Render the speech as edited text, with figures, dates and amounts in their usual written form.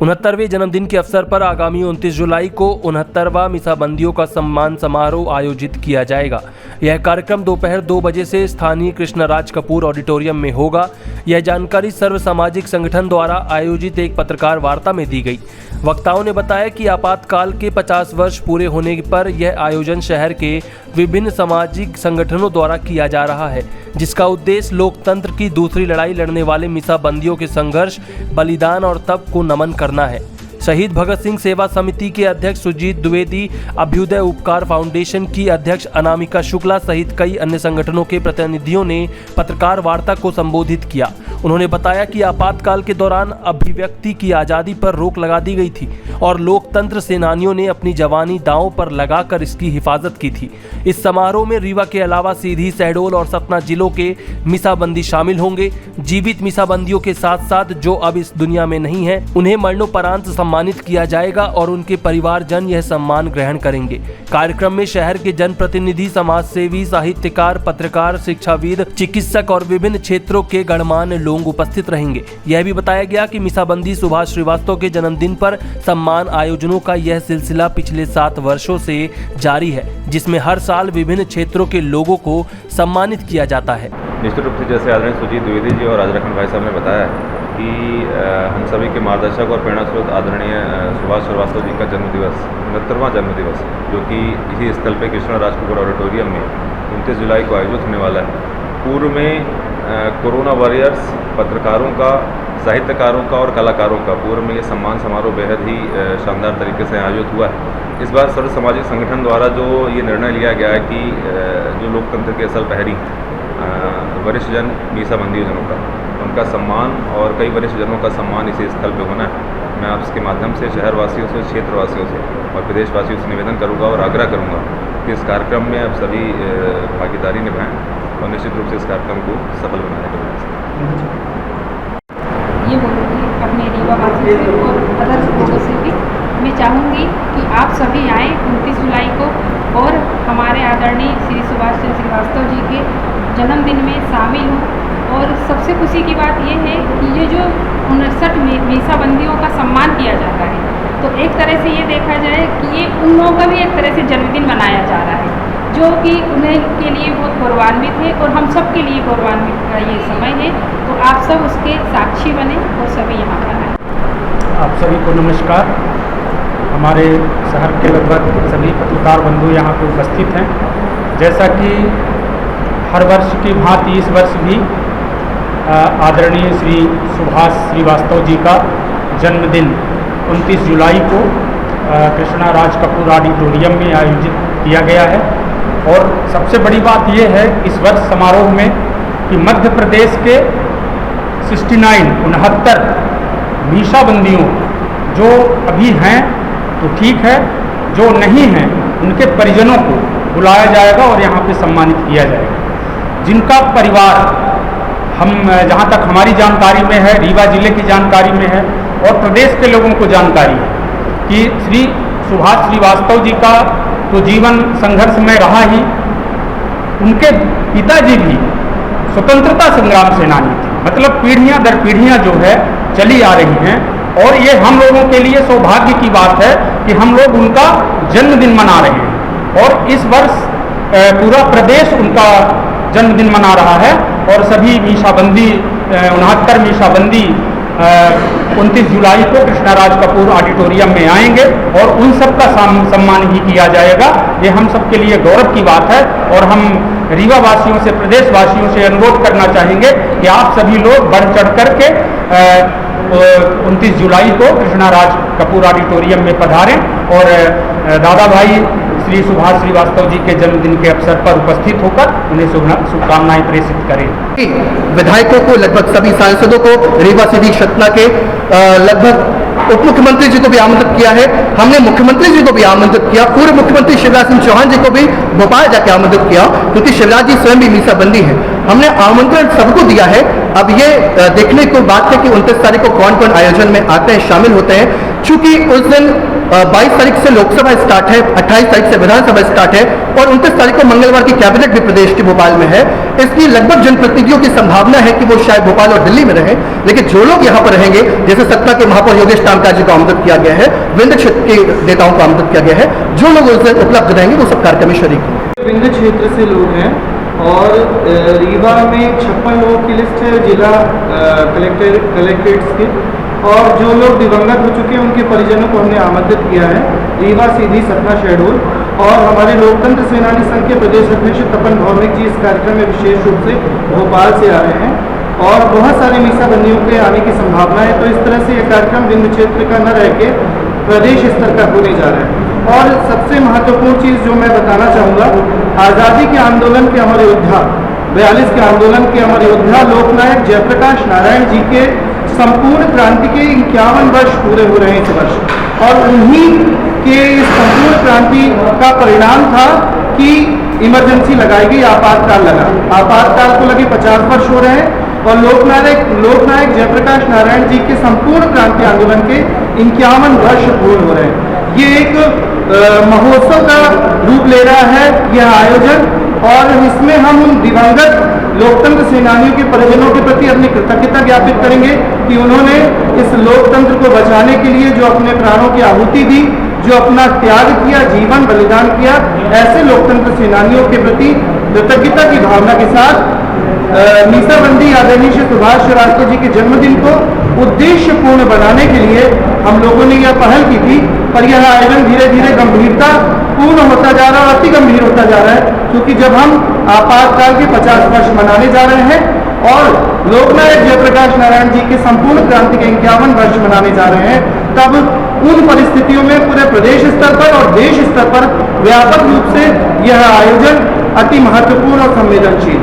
69वें जन्मदिन के अवसर पर आगामी 29 जुलाई को 69वां मीसाबंदियों का सम्मान समारोह आयोजित किया जाएगा। यह कार्यक्रम दोपहर 2 बजे से स्थानीय कृष्णराज कपूर ऑडिटोरियम में होगा। यह जानकारी सर्व सामाजिक संगठन द्वारा आयोजित एक पत्रकार वार्ता में दी गई। वक्ताओं ने बताया कि आपातकाल के 50 वर्ष पूरे होने पर यह आयोजन शहर के विभिन्न सामाजिक संगठनों द्वारा किया जा रहा है, जिसका उद्देश्य लोकतंत्र की दूसरी लड़ाई लड़ने वाले मीसाबंदियों के संघर्ष, बलिदान और तप को नमन करना है। शहीद भगत सिंह सेवा समिति के अध्यक्ष सुजीत द्विवेदी, अभ्युदय उपकार फाउंडेशन की अध्यक्ष अनामिका शुक्ला सहित कई अन्य संगठनों के प्रतिनिधियों ने पत्रकार वार्ता को संबोधित किया। उन्होंने बताया कि आपातकाल के दौरान अभिव्यक्ति की आज़ादी पर रोक लगा दी गई थी और लोकतंत्र सेनानियों ने अपनी जवानी दांव पर लगाकर इसकी हिफाजत की थी। इस समारोह में रीवा के अलावा सीधी, शहडोल और सतना जिलों के मीसाबंदी शामिल होंगे। जीवित मीसाबंदियों के साथ साथ जो अब इस दुनिया में नहीं है, उन्हें मरणोपरांत सम्मानित किया जाएगा और उनके परिवारजन यह सम्मान ग्रहण करेंगे। कार्यक्रम में शहर के जनप्रतिनिधि, समाजसेवी, साहित्यकार, पत्रकार, शिक्षाविद, चिकित्सक और विभिन्न क्षेत्रों के गणमान्य लोग उपस्थित रहेंगे। यह भी बताया गया कि मीसाबंदी सुभाष श्रीवास्तव के जन्मदिन पर सम्मान आयोजनों का यह सिलसिला पिछले 7 वर्षों से जारी है, जिसमें हर साल विभिन्न क्षेत्रों के लोगों को सम्मानित किया जाता है। निश्चित रूप से जैसे आदरणीय सुजीत द्विवेदी जी और राजरखन भाई साहब ने बताया कि हम सभी के मार्गदर्शक और प्रेरणा स्रोत आदरणीय सुभाष श्रीवास्तव जी का जन्मदिवस, 69वां जन्मदिवस, जो कि इसी स्थल पे कृष्णराज कपूर ऑडिटोरियम में 29 जुलाई को आयोजित होने वाला है। पूर्व में कोरोना वॉरियर्स, पत्रकारों का, साहित्यकारों का और कलाकारों का पूर्व में ये सम्मान समारोह बेहद ही शानदार तरीके से आयोजित हुआ है। इस बार सर्व सामाजिक संगठन द्वारा जो ये निर्णय लिया गया है कि जो लोकतंत्र के असल पहरी वरिष्ठ जन मीसाबंदी जनों का, उनका सम्मान और कई वरिष्ठ जनों का सम्मान इसी स्थल पे होना है। मैं आपके माध्यम से शहरवासियों से, क्षेत्रवासियों से और प्रदेशवासियों से निवेदन करूंगा और आग्रह करूंगा कि इस कार्यक्रम में आप सभी भागीदारी निभाएं और निश्चित रूप से इस कार्यक्रम को सफल बनाने का प्रयास करें। ये बोलूँगी अपने रीवा वासियों से और अदर लोगों से भी मैं चाहूँगी कि आप सभी आएँ 29 जुलाई को और हमारे आदरणीय श्री सुभाष चंद्र श्रीवास्तव जी के जन्मदिन में शामिल हों। और सबसे खुशी की बात ये है कि ये जो 59 मीसाबंदियों का सम्मान किया जाता है, तो एक तरह से ये देखा जाए कि ये उन लोगों का भी एक तरह से जन्मदिन मनाया जा रहा है, जो कि उन्हें के लिए बहुत गौरवान्वित है और हम सब के लिए गौरवान्वित का ये समय है। तो आप सब उसके साक्षी बने और सभी यहाँ पर आए। आप सभी को नमस्कार। हमारे शहर के लगभग सभी पत्रकार बंधु यहाँ पर उपस्थित हैं। जैसा कि हर वर्ष की भांति इस वर्ष भी आदरणीय श्री सुभाष श्रीवास्तव जी का जन्मदिन 29 जुलाई को कृष्णराज कपूर ऑडिटोरियम में आयोजित किया गया है। और सबसे बड़ी बात यह है इस वर्ष समारोह में कि मध्य प्रदेश के 69 मीसाबंदियों जो अभी हैं तो ठीक है, जो नहीं हैं उनके परिजनों को बुलाया जाएगा और यहाँ पे सम्मानित किया जाएगा। जिनका परिवार, हम जहाँ तक हमारी जानकारी में है, रीवा जिले की जानकारी में है और प्रदेश के लोगों को जानकारी है कि श्री सुभाष श्रीवास्तव जी का तो जीवन संघर्षमय रहा ही, उनके पिताजी भी स्वतंत्रता संग्राम सेनानी थे। मतलब पीढ़ियां दर पीढ़ियां जो है चली आ रही हैं और ये हम लोगों के लिए सौभाग्य की बात है कि हम लोग उनका जन्मदिन मना रहे हैं। और इस वर्ष पूरा प्रदेश उनका जन्मदिन मना रहा है और सभी मीसाबंदी 69 मीसाबंदी 29 जुलाई को कृष्णराज कपूर ऑडिटोरियम में आएंगे और उन सब का सम्मान भी किया जाएगा। ये हम सब के लिए गौरव की बात है और हम रीवा वासियों से, प्रदेश वासियों से अनुरोध करना चाहेंगे कि आप सभी लोग बढ़ चढ़ करके 29 जुलाई को कृष्णराज कपूर ऑडिटोरियम में पधारें और दादा भाई श्री सुभाष श्रीवास्तव जी के जन्मदिन के अवसर पर उपस्थित होकर उन्हें शुभकामनाएं प्रेषित करें। विधायकों को, लगभग सभी सांसदों को, रीवा सीधी सतना के लगभग उप मुख्यमंत्री जी को भी आमंत्रित किया है। हमने मुख्यमंत्री जी को भी आमंत्रित किया, पूर्व मुख्यमंत्री शिवराज सिंह चौहान जी को भी भोपाल जाकर आमंत्रित किया, क्योंकि शिवराज जी स्वयं भी मीसाबंदी है। हमने आमंत्रण सबको दिया है। अब ये देखने को बात है कि 29 तारीख को कौन कौन आयोजन में आते हैं, शामिल होते हैं। चूंकि उस दिन 22 तारीख से लोकसभा स्टार्ट है, 28 तारीख से विधानसभा स्टार्ट है और 29 तारीख को मंगलवार की कैबिनेट भी प्रदेश के भोपाल में है। इसलिए लगभग जनप्रतिनिधियों की संभावना है कि वो शायद भोपाल और दिल्ली में रहें, लेकिन जो लोग यहाँ पर रहेंगे, जैसे सतना के महापौर योगेश टामका जी को आमंत्रित किया गया है, विंध्य क्षेत्र के नेताओं को आमंत्रित किया गया है, जो लोग उससे उपलब्ध रहेंगे वो सब कार्यक्रम में शरीक होंगे। विंध्य क्षेत्र से लोग हैं और रीवा में 56 लोगों की लिस्ट है जिला कलेक्ट्रेट्स की, और जो लोग दिवंगत हो चुके हैं उनके परिजनों को हमने आमंत्रित किया है। रीवा, सीधी, सतना, शहडोल और हमारे लोकतंत्र सेनानी संघ के प्रदेश अध्यक्ष तपन भौमिक जी इस कार्यक्रम में विशेष रूप से भोपाल से आ रहे हैं और बहुत सारे मीसाबंदियों के आने की संभावना है। तो इस तरह से ये कार्यक्रम विंध्य क्षेत्र का न रह के प्रदेश स्तर का होने जा रहा है। और सबसे महत्वपूर्ण चीज़ जो मैं बताना चाहूँगा, आज़ादी के आंदोलन के अमर योद्धा, 42 के आंदोलन के अमर योद्धा लोकनायक जयप्रकाश नारायण जी के संपूर्ण क्रांति के 51 वर्ष पूरे हो रहे हैं इस वर्ष, और उन्हीं के इस संपूर्ण क्रांति का परिणाम था कि इमरजेंसी लगाई गई, आपातकाल लगा। आपातकाल को लगे 50 वर्ष हो रहे हैं और लोकनायक जयप्रकाश नारायण जी के संपूर्ण क्रांति आंदोलन के 51 वर्ष पूर्ण हो रहे हैं। ये एक महोत्सव का रूप ले रहा है यह आयोजन, और इसमें हम उन दिवंगत लोकतंत्र सेनानियों के परिजनों के प्रति अपनी कृतज्ञता ज्ञापित करेंगे कि उन्होंने इस लोकतंत्र को बचाने के लिए जो अपने प्राणों की आहुति दी, जो अपना त्याग किया, जीवन बलिदान किया, ऐसे लोकतंत्र सेनानियों के प्रति कृतज्ञता की भावना के साथ मीसाबंदी आदरणीय श्री सुभाष श्रीवास्तव जी के जन्मदिन को उद्देश्यपूर्ण बनाने के लिए हम लोगों ने यह पहल की थी। पर यह आयोजन धीरे धीरे गंभीरता पूर्ण होता जा रहा है और अति गंभीर होता जा रहा है, क्योंकि जब हम आपातकाल के 50 वर्ष मनाने जा रहे हैं और लोकनायक जयप्रकाश नारायण जी के संपूर्ण क्रांति के 51 वर्ष मनाने जा रहे हैं, तब उन परिस्थितियों में पूरे प्रदेश स्तर पर और देश स्तर पर व्यापक रूप से यह आयोजन अति महत्वपूर्ण और संवेदनशील